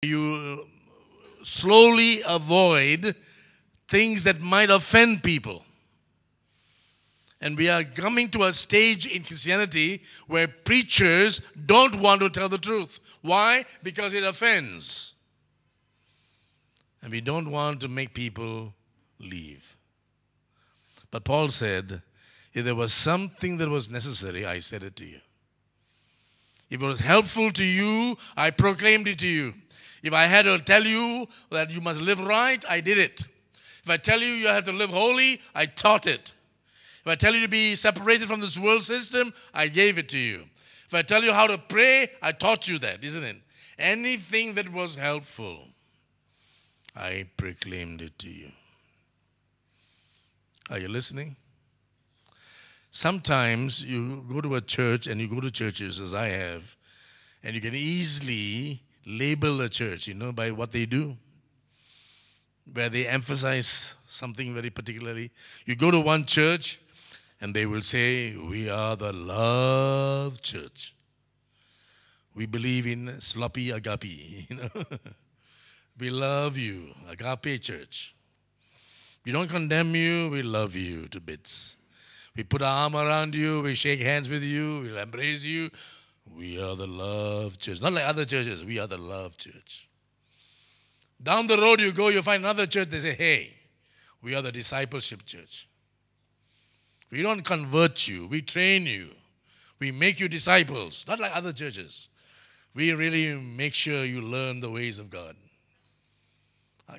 You slowly avoid things that might offend people. And we are coming to a stage in Christianity where preachers don't want to tell the truth. Why? Because it offends. And we don't want to make people leave. But Paul said, if there was something that was necessary, I said it to you. If it was helpful to you, I proclaimed it to you. If I had to tell you that you must live right, I did it. If I tell you you have to live holy, I taught it. If I tell you to be separated from this world system, I gave it to you. If I tell you how to pray, I taught you that, isn't it? Anything that was helpful, I proclaimed it to you. Are you listening? Sometimes you go to a church, and you go to churches, as I have, and you can easily label a church, by what they do, where they emphasize something very particularly. You go to one church, and they will say, we are the love church. We believe in sloppy agape, We love you, agape church. We don't condemn you, we love you to bits. We put our arm around you, we shake hands with you, we'll embrace you. We are the love church. Not like other churches, we are the love church. Down the road you go, you find another church, they say, hey, we are the discipleship church. We don't convert you, we train you. We make you disciples, not like other churches. We really make sure you learn the ways of God.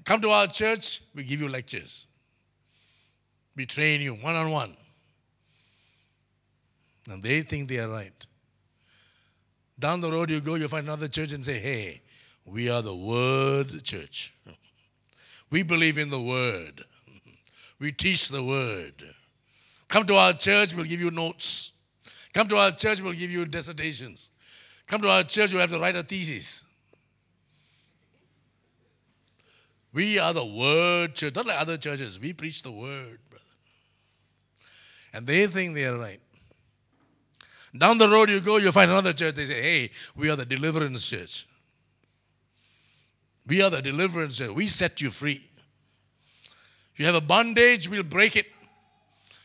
Come to our church, we give you lectures. We train you one-on-one. And they think they are right. Down the road you go, you find another church and say, hey, we are the Word church. We believe in the Word. We teach the Word. Come to our church, we'll give you notes. Come to our church, we'll give you dissertations. Come to our church, you'll have to write a thesis. We are the Word church, not like other churches. We preach the Word, brother. And they think they are right. Down the road you go, you find another church, they say, hey, we are the deliverance church. We are the deliverance church. We set you free. You have a bondage, we'll break it.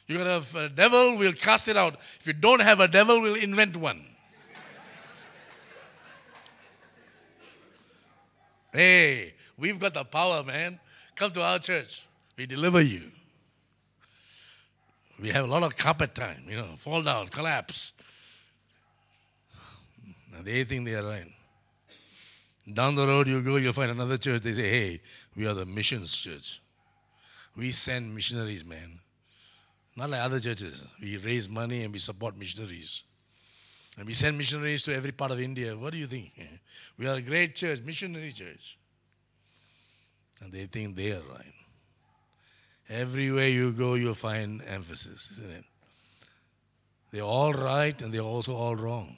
You got a devil, we'll cast it out. If you don't have a devil, we'll invent one. Hey, we've got the power, man. Come to our church. We deliver you. We have a lot of carpet time, fall down, collapse. And they think they are right. Down the road you go, you'll find another church. They say, hey, we are the missions church. We send missionaries, man. Not like other churches. We raise money and we support missionaries. And we send missionaries to every part of India. What do you think? We are a great church, missionary church. And they think they are right. Everywhere you go, you'll find emphasis, isn't it? They're all right and they're also all wrong.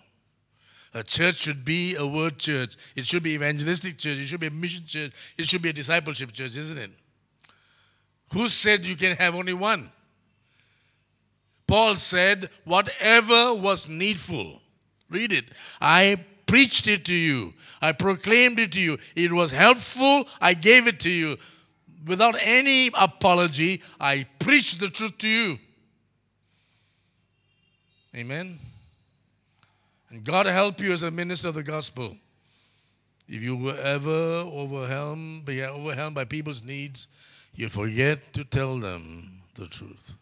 A church should be a word church. It should be evangelistic church. It should be a mission church. It should be a discipleship church, isn't it? Who said you can have only one? Paul said, whatever was needful. Read it. I preached it to you. I proclaimed it to you. It was helpful. I gave it to you. Without any apology, I preached the truth to you. Amen. And God help you as a minister of the gospel. If you were ever overwhelmed by people's needs, you forget to tell them the truth.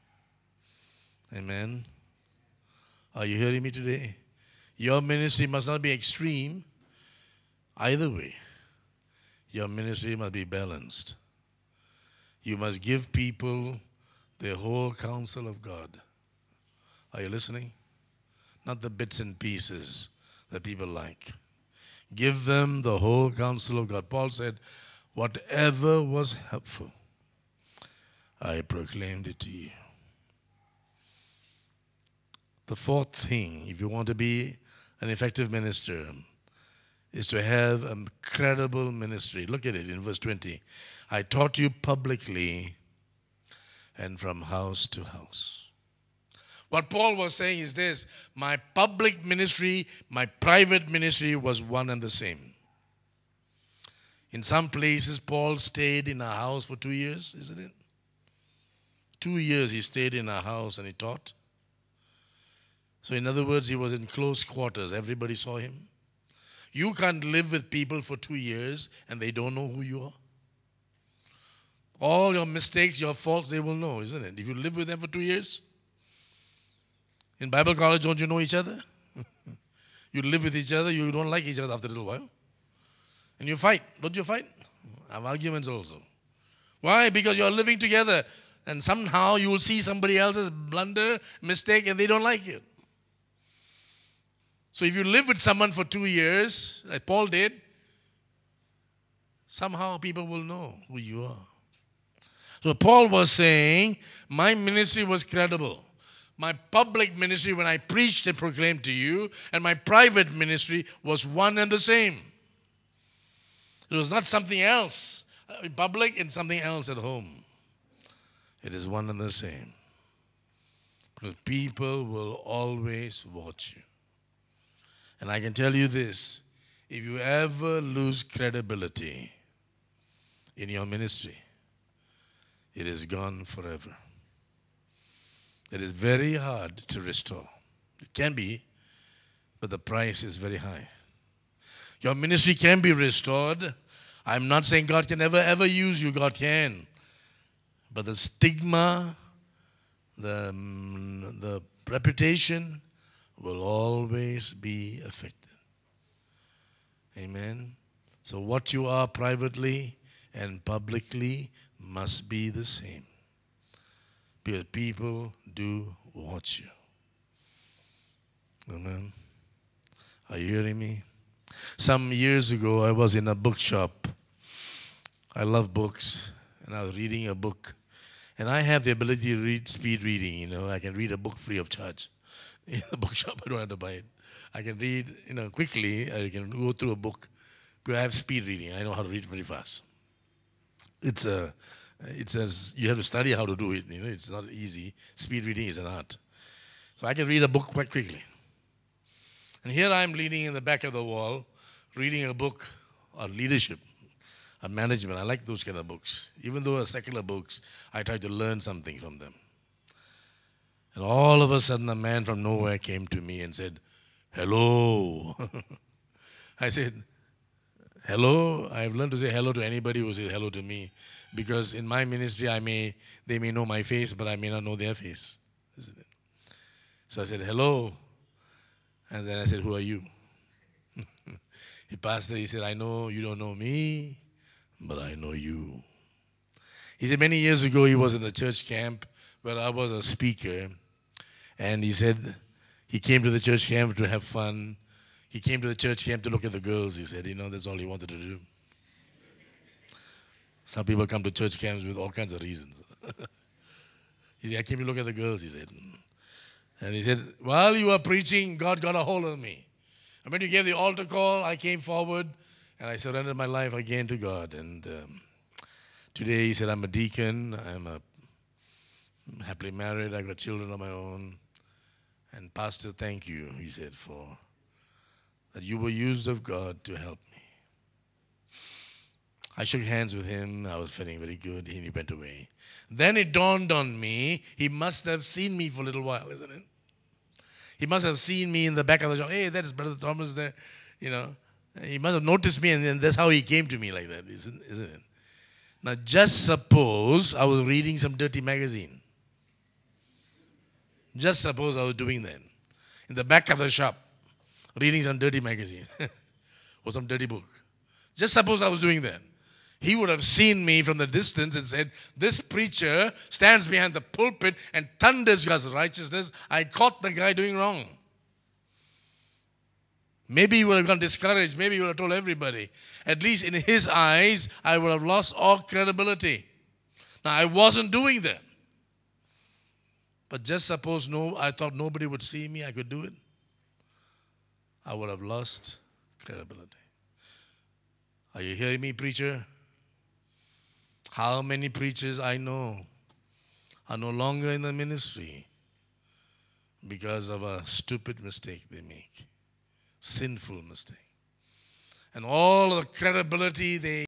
Amen. Are you hearing me today? Your ministry must not be extreme. Either way, your ministry must be balanced. You must give people the whole counsel of God. Are you listening? Not the bits and pieces that people like. Give them the whole counsel of God. Paul said, whatever was helpful, I proclaimed it to you. The fourth thing, if you want to be an effective minister, is to have a credible ministry. Look at it in verse 20. I taught you publicly and from house to house. What Paul was saying is this: my public ministry, my private ministry was one and the same. In some places, Paul stayed in a house for 2 years, isn't it? 2 years he stayed in a house and he taught. So in other words, he was in close quarters. Everybody saw him. You can't live with people for 2 years and they don't know who you are. All your mistakes, your faults, they will know, isn't it? If you live with them for 2 years, in Bible college, don't you know each other? You live with each other, you don't like each other after a little while. And you fight. Don't you fight? Have arguments also. Why? Because you're living together. And somehow you will see somebody else's blunder, mistake, and they don't like it. So if you live with someone for 2 years, like Paul did, somehow people will know who you are. So Paul was saying, my ministry was credible. My public ministry when I preached and proclaimed to you, and my private ministry was one and the same. It was not something else in public and something else at home. It is one and the same. Because people will always watch you. And I can tell you this, if you ever lose credibility in your ministry, it is gone forever. It is very hard to restore. It can be, but the price is very high. Your ministry can be restored. I'm not saying God can never ever use you. God can. But the stigma, the reputation will always be affected. Amen. So what you are privately and publicly must be the same. Because people do watch you. Amen. Are you hearing me? Some years ago, I was in a bookshop. I love books, and I was reading a book. And I have the ability to read speed reading, I can read a book free of charge. In the bookshop, I don't have to buy it. I can read, quickly. I can go through a book. Because I have speed reading. I know how to read very fast. It says you have to study how to do it. It's not easy. Speed reading is an art. So I can read a book quite quickly. And here I am leaning in the back of the wall, reading a book on leadership, on management. I like those kind of books. Even though they're secular books, I try to learn something from them. And all of a sudden, a man from nowhere came to me and said, hello. I said, hello? I've learned to say hello to anybody who says hello to me. Because in my ministry, they may know my face, but I may not know their face. Isn't it? So I said, hello. And then I said, who are you? Pastor, he said, I know you don't know me, but I know you. He said many years ago he was in a church camp where I was a speaker. And he said he came to the church camp to have fun. He came to the church camp to look at the girls. He said, that's all he wanted to do. Some people come to church camps with all kinds of reasons. He said, I came to look at the girls, he said. And he said, while you were preaching, God got a hold of me. And when you gave the altar call, I came forward and I surrendered my life again to God. And today, he said, I'm a deacon. I'm happily married. I got children of my own. And Pastor, thank you, he said, for that you were used of God to help me. I shook hands with him. I was feeling very good. He went away. Then it dawned on me, he must have seen me for a little while, isn't it? He must have seen me in the back of the shop. Hey, that's Brother Thomas there. He must have noticed me, and that's how he came to me like that, isn't it? Now, just suppose I was reading some dirty magazine. Just suppose I was doing that. In the back of the shop, reading some dirty magazine or some dirty book. Just suppose I was doing that. He would have seen me from the distance and said, this preacher stands behind the pulpit and thunders God's righteousness. I caught the guy doing wrong. Maybe he would have gone discouraged. Maybe he would have told everybody. At least in his eyes, I would have lost all credibility. Now, I wasn't doing that. But just suppose I thought nobody would see me, I could do it. I would have lost credibility. Are you hearing me, preacher? How many preachers I know are no longer in the ministry because of a stupid mistake they make. Sinful mistake. And all the credibility they